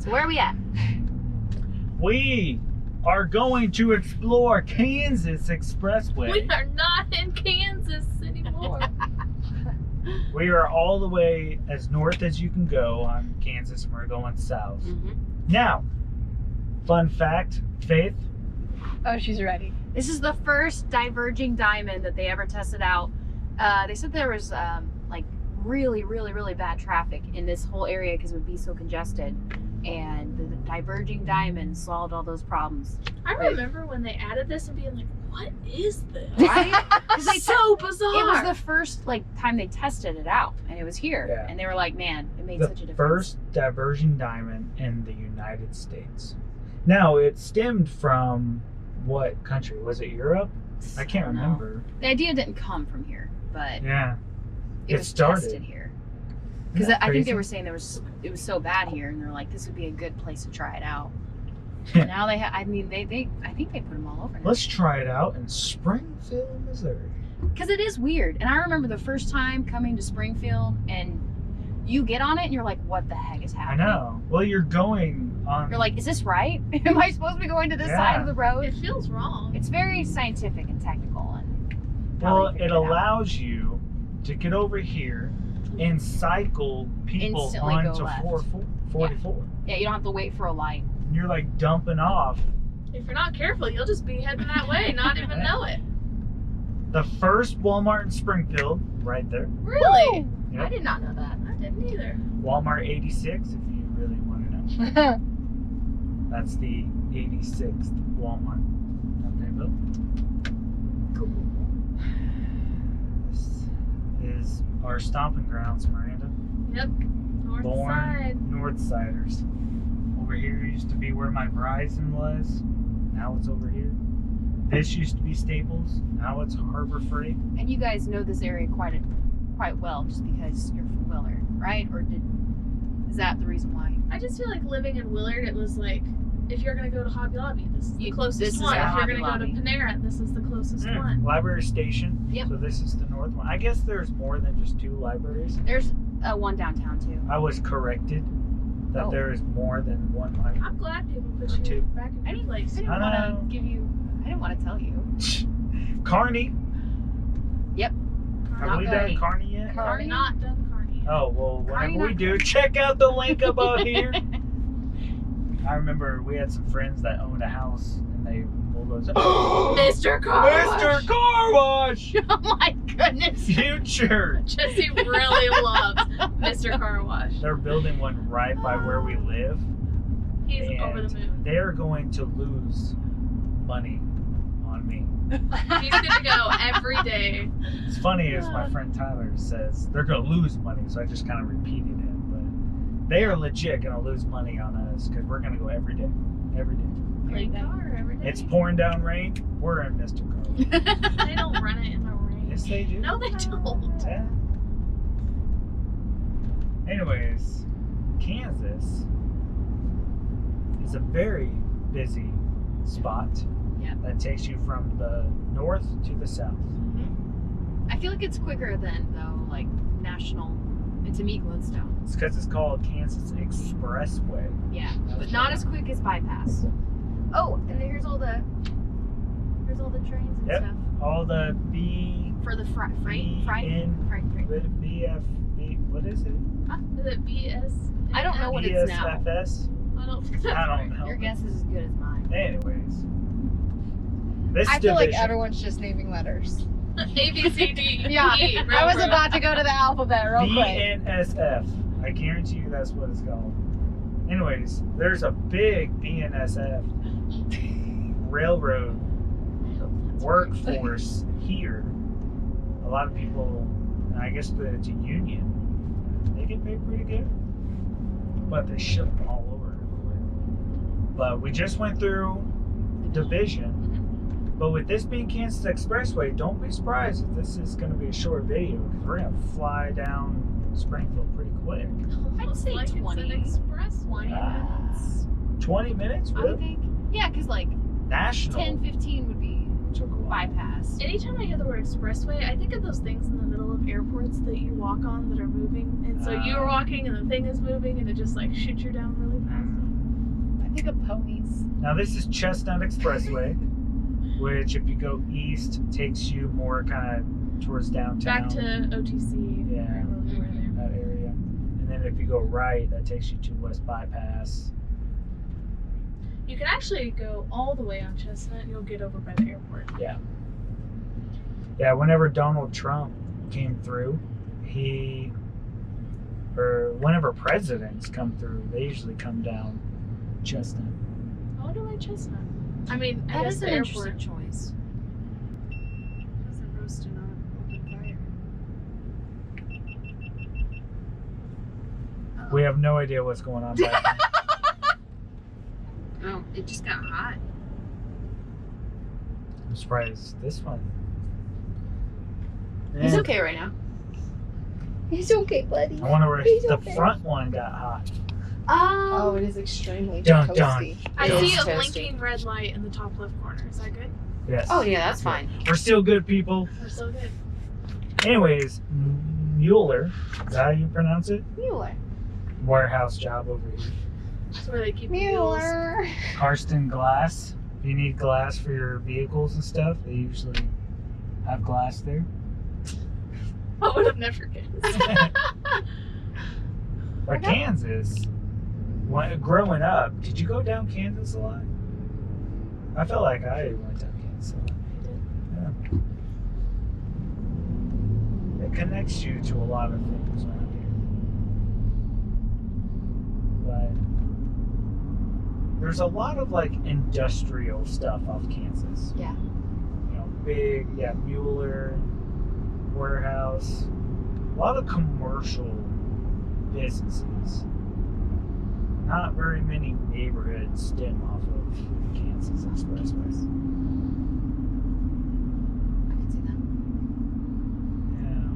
So where are we at? We are going to explore Kansas Expressway. We are not in Kansas anymore. We are all the way as north as you can go on Kansas, and we're going south. Now, fun fact, Faith. Oh, she's ready. This is the first diverging diamond that they ever tested out. They said there was like really bad traffic in this whole area because it would be so congested. And the diverging diamond solved all those problems. I remember when they added this and being like, what is this? Right? It's so bizarre. It was the first time they tested it out, and it was here. Yeah. And they were like, man, it made The such a difference. first diverging diamond in the United States. Now, it stemmed from what country? Was it Europe? I can't don't know. remember. The idea didn't come from here, but Yeah. it was tested here. Because Isn't that I think they crazy? were saying it was so bad here, and they're like, this would be a good place to try it out. And now they I think they put them all over now. Let's try it out in Springfield, Missouri. Because it is weird. And I remember the first time coming to Springfield, and you get on it, and you're like, what the heck is I happening? know. Well, you're going on. You're like, is this right? Am I supposed to be going to this side of the road? It feels wrong. It's very scientific and technical. And Well, it allows you to get over here and cycle people Instantly go onto left. 44. Yeah, you don't have to wait for a light. And you're like dumping off. If you're not careful, you'll just be heading that way, not even know it. The first Walmart in Springfield, right there. Really? Woo! Yep. I did not know that. I didn't either. Walmart 86, if you really want to know. That's the 86th Walmart that they built. Cool. This is our stomping grounds, Miranda. Yep. North Born side. Northsiders. Over here used to be where my Verizon was. Now it's over here. This used to be Staples. Now it's Harbor Freight. And you guys know this area quite well, just because you're from Willard, right? Or is that the reason why? I just feel like living in Willard, it was like, if you're going to go to Hobby Lobby, this is the closest this is one. our If you're Hobby going to go to Lobby. Panera, this is the closest one. Library Station. Yep. So this is the north one. I guess there's more than just 2 libraries. There's one downtown too. I was corrected that Oh. there is more than one library. I'm glad people put Or you two. back in your place. I didn't I want know. to give you. I didn't want to tell you. Carney. Yep. Have Not we Carney. done Carney yet? I've Carney? not done Carney. Oh, well, whenever Carney, we not do, check out the link above here. I remember we had some friends that owned a house and they bulldozed. Mr. Car Wash. Mr. Car Wash! Oh my goodness. Future! Jesse really loves Mr. Car Wash. They're building one right by where we live. He's and over the moon. they're going to lose money on me. He's gonna go every day. It's funny as my friend Tyler says they're going to lose money, so I just kind of repeated it. But they are legit going to lose money on us because we're going to go every day. Every day. Play car every day. It's pouring down rain. We're in Mr. Car. They don't run it in the rain. Yes, they do. No, they don't. Yeah. Anyways, Kansas is a very busy spot. Yep. That takes you from the north to the south. I feel like it's quicker than though, like national. And to me, Gladstone. It's because it's called Kansas Expressway. Yeah, but not as quick as bypass. Oh, and then here's all the trains and Yep. stuff All the B, for the freight. BN, BFB, what is it? Is it BS? I don't know what it is now. BSFS? I don't think that's I right. don't know. Your guess is as good as mine. Anyways. This I feel like division- everyone's just naming letters. A, B, C, D, Yeah, E. I was about to go to the alphabet real quick. BNSF. I guarantee you that's what it's called. Anyways, there's a big BNSF railroad workforce here. A lot of people, and I guess it's a union, they get paid pretty good. But they ship them all over everywhere. But we just went through division. But with this being Kansas Expressway, don't be surprised if this is going to be a short video because we're going to fly down Springfield pretty quick. Almost say like 20. It's an expressway. minutes. 20 minutes? I would Really? think. Yeah, because like National 10, 15 would be took a while. bypass. Anytime I hear the word expressway, I think of those things in the middle of airports that you walk on that are moving. And so you're walking and the thing is moving and it just like shoots you down really fast. think of ponies. Now this is Chestnut Expressway, which if you go east takes you more kind of towards downtown. Back to OTC. Yeah. Right where we were there. That area. And then if you go right, that takes you to West Bypass. You can actually go all the way on Chestnut and you'll get over by the airport. Yeah, whenever Donald Trump came through, whenever presidents come through, they usually come down Chestnut. I wonder why Chestnut. I mean, I That guess is the an airport. interesting choice. Because they're roasting on open fire. We have no idea what's going on back there. Oh, it just got hot. I'm surprised this one. He's Yeah. okay right now. He's okay, buddy. I wonder where He's the okay. front one got hot. Oh, it is extremely Dun, toasty. I It see is a toasty. blinking red light in the top left corner. Is that good? Yes. Oh yeah, that's fine. We're still good people. We're so good. Anyways, Mueller, is that how you pronounce it? Mueller. Warehouse job over here. That's where they keep the wheels. Mueller. Karsten Glass. If you need glass for your vehicles and stuff, they usually have glass there. I would have never guessed. But Kansas, growing up, did you go down Kansas a lot? I felt like I went down Kansas a lot. Yeah. It connects you to a lot of things around here. But there's a lot of like industrial stuff off Kansas. Yeah. You know, big, Mueller, warehouse, a lot of commercial businesses. Not very many neighborhoods stem off of Kansas Expressway. I can see that. Yeah.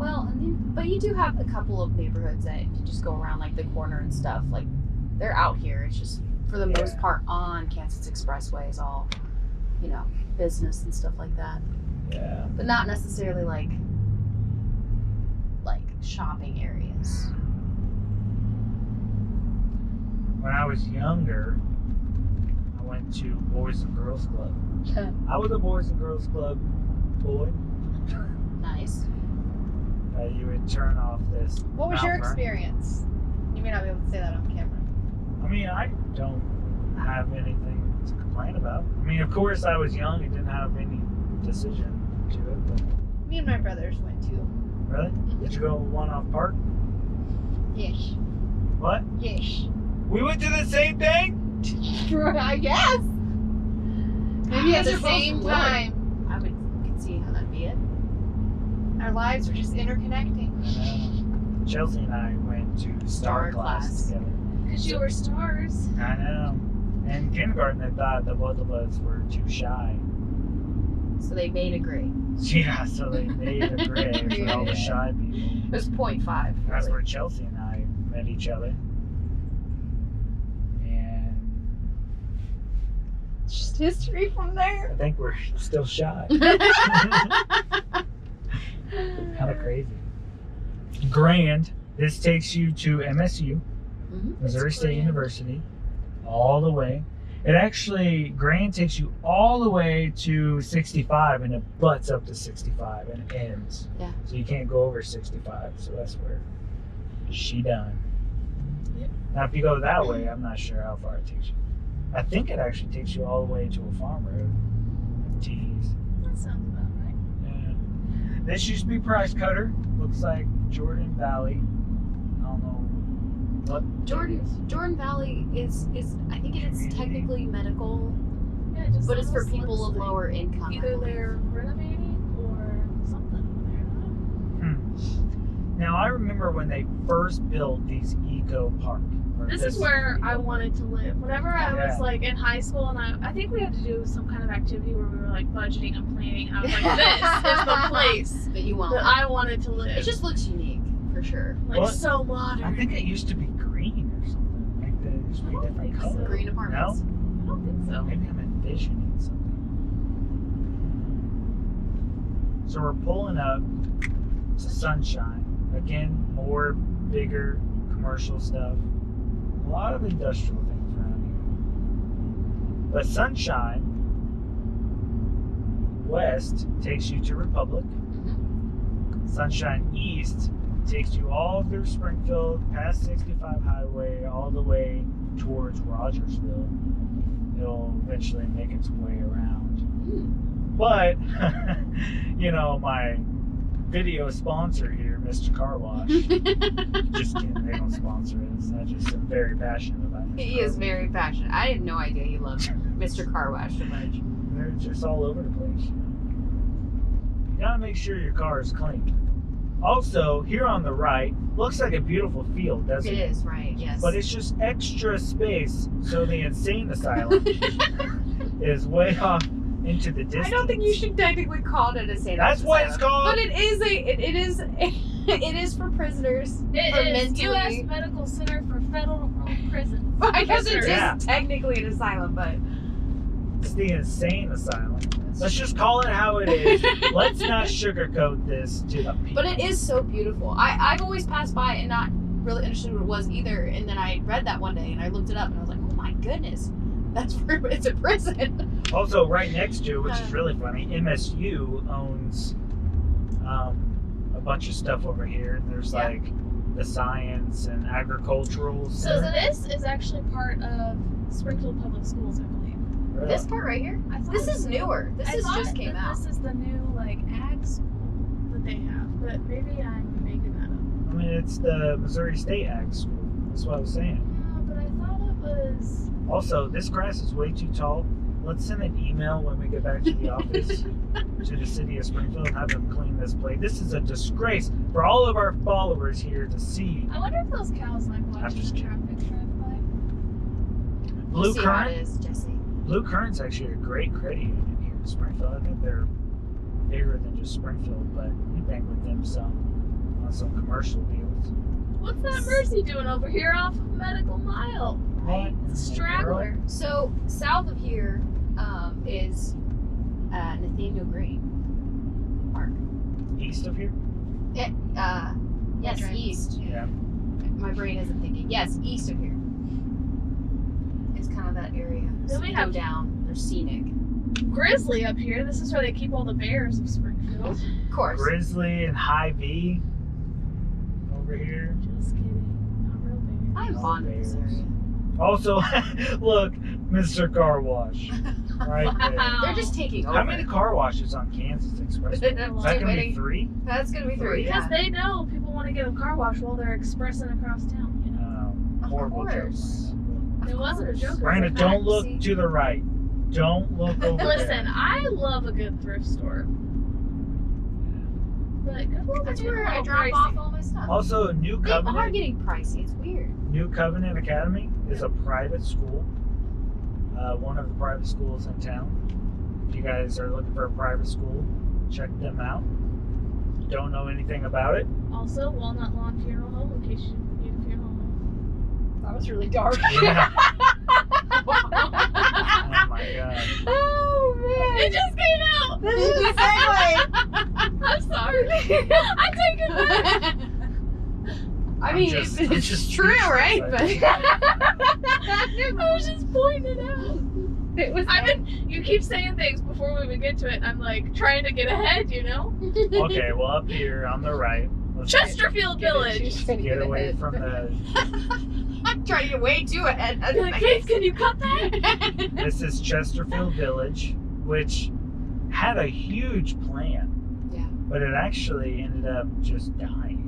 Well, but you do have a couple of neighborhoods that you just go around like the corner and stuff. Like they're out here. It's just for the most Yeah. part on Kansas Expressway is all, business and stuff like that. Yeah. But not necessarily like shopping areas. When I was younger, I went to Boys and Girls Club. I was a Boys and Girls Club boy. Nice. You would turn off this. What was your Mount Vernon. experience? You may not be able to say that on camera. I mean, I don't have anything to complain about. I mean, of course, I was young and didn't have any decision to it. But Me and my brothers went to. really, did you go one off park? Yes. What? Yes. We went to the same thing? I guess. Maybe at Those the are both same Willard. time. I could see how that'd be it. Our lives were just interconnecting. Chelsea and I went to Star Star class class. together. Because you were stars. I know. In kindergarten, they thought that both of us were too shy. So they made a grade. Yeah, so they made a grade for all the shy people. It was 0.5. That's really. where Chelsea and I met each other. And It's just history from there. I think we're still shy. Kind of crazy. Grand. This takes you to MSU, Mhm. Missouri It's State grand. University, all the way. It actually, Grand takes you all the way to 65 and it butts up to 65 and ends. Yeah. So you can't go over 65. So that's where she done. Yep. Now, if you go that way, I'm not sure how far it takes you. I think it actually takes you all the way to a farm road. Tees. That sounds about right. Yeah. This used to be Price Cutter. Looks like Jordan Valley. I don't know what. Jordan Valley is I think it is technically medical, Yeah, it just but it's for almost people looks of like lower income. I Either believe. they're renovating or something over there. I don't know. Now I remember when they first built these eco park. or This is where I eco- wanted to live. Whenever I Yeah. was like in high school, and I think we had to do some kind of activity where we were like budgeting and planning. I was like, this is the place that you want. that I wanted to live. It just looks unique for sure. like What? so I modern. think it used to be green or something. Like there used to be I don't different think so. colors. Green apartments. I don't think so. Maybe I'm envisioning something. So we're pulling up to Sunshine. Again, more bigger commercial stuff. A lot of industrial things around But Sunshine West takes you to Republic. Sunshine East takes you all through Springfield, past 65 Highway, all the way towards Rogersville. It'll eventually make its way around. But, you know, my video sponsor here, Mr. Car Wash. Just kidding, they don't sponsor us. I just am very passionate about it. He is very passionate. I had no idea he loved Mr. Car Wash so much. They're just all over the place. You gotta make sure your car is clean. Also, here on the right, looks like a beautiful field, doesn't it? It is, right, yes. But it's just extra space, so the insane asylum is way off into the distance. I don't think you should technically call it a state. That's what it's called. But it is for prisoners. For It is mentally. U.S. Medical Center for Federal Prison. I guess it is Yeah. technically an asylum, but It's the insane asylum. Let's just call it how it is. Let's not sugarcoat this to the people. but it is so beautiful. I've always passed by and not really understood what it was either. And then I read that one day and I looked it up and I was like, oh my goodness, it's a prison. Also, right next to it, which is really funny, MSU owns a bunch of stuff over here. And there's like the science and agricultural So center. this is actually part of Springfield Public Schools, I believe. Really? This part right here, I thought this is so. newer. This I is thought just came that out. This is the new like ag school that they have, but maybe I'm making that up. I mean, it's the Missouri State Ag School. That's what I was saying. Yeah, but I thought it was. Also, this grass is way too tall. Let's send an email when we get back to the office to the city of Springfield and have them clean this place. This is a disgrace for all of our followers here to see. I wonder if those cows like watch just the traffic drive by. Blue See how it Current. is, Jesse. Blue Current's actually a great credit union here in Springfield. I think they're bigger than just Springfield, but we bank with them some on some commercial deals. What's that Mercy doing over here off of Medical Mile? What? It's a straggler. So south of here is Nathanael Greene Park. East of here? Yes, right. east. Yeah. My brain isn't thinking. Yes, east of here. It's kind of that area. Then we you have- go down. They're scenic. Grizzly up here. This is where they keep all the bears of Springfield. Of course. Grizzly and High V over here. Just kidding. Not real bears. I am fond of this area. Also, look, Mr. Car Wash. Right there. Wow. They're just taking over. How many car washes on Kansas Expressway? Is that Too gonna many. be 3? That's gonna be 3. Because Yeah. they know people want to get a car wash while they're expressing across town. You know? Of Horrible joke. course. Miranda. It wasn't a joke. Miranda, it was a don't fact. look See? to the right. Don't look over Listen, there. I love a good thrift store. But Goodwill That's is getting where a I little drop pricey. off all my stuff. Also, New They are Covenant. getting pricey. It's weird. New Covenant Academy is a private school. One of the private schools in town. If you guys are looking for a private school, check them out. Don't know anything about it? Also, Walnut Lawn Funeral Home, in case you need a funeral home. That was really dark. Yeah. Oh my god. Oh It man. just came out! This is a segue. I'm sorry. I take it back. I I'm mean, just- it's I'm just true, right? speechless. I was just pointing it out. It was. You keep saying things before we even get to it. I'm like trying to get ahead, you know? Okay, well, up here on the right. Let's Chesterfield Village. get away from the. I'm trying to get way too ahead. You're like, Faith, can you cut that? This is Chesterfield Village, which had a huge plan. Yeah. But it actually ended up just dying.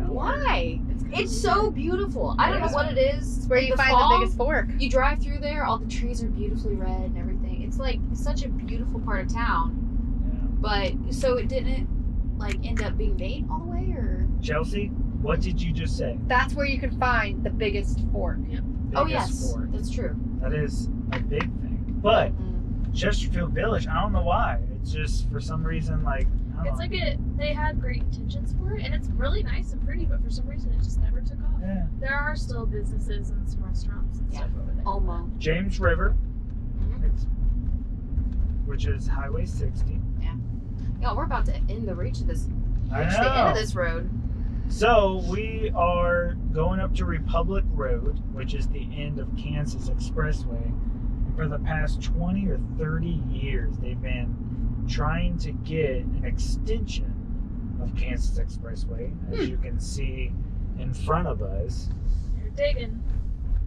Why? It's so beautiful. I don't know what it is. It's where you The find fall, the biggest fork. You drive through there, all the trees are beautifully red and everything. It's like such a beautiful part of town. But so it didn't like end up being made all the way, or Chelsea, what did you just say? That's where you can find the biggest fork. oh Biggest yes, fork. that's true. That is a big thing. But Chesterfield Village, I don't know why. It's just for some reason like I don't It's know. like they had great intentions for it, and it's really nice and pretty, but for some reason it just never took off. Yeah. There are still businesses and some restaurants and Yeah. stuff over there. Almo. James River, Mhm. which is Highway 60. Yeah, we're about to end the reach of this. I Reach the end know. of this road. So we are going up to Republic Road, which is the end of Kansas Expressway. And for the past 20 or 30 years, they've been trying to get an extension of Kansas Expressway, as you can see in front of us. You're digging.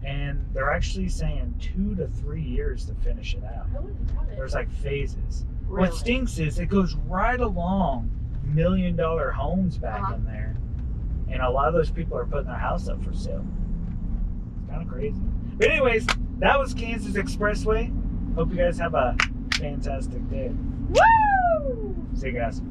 And they're actually saying 2 to 3 years to finish it out. I wouldn't doubt it. There's like phases. Really? What stinks is it goes right along $1 million homes back in there. And a lot of those people are putting their house up for sale. It's kind of crazy. But anyways, that was Kansas Expressway. Hope you guys have a fantastic day. Woo! See you guys.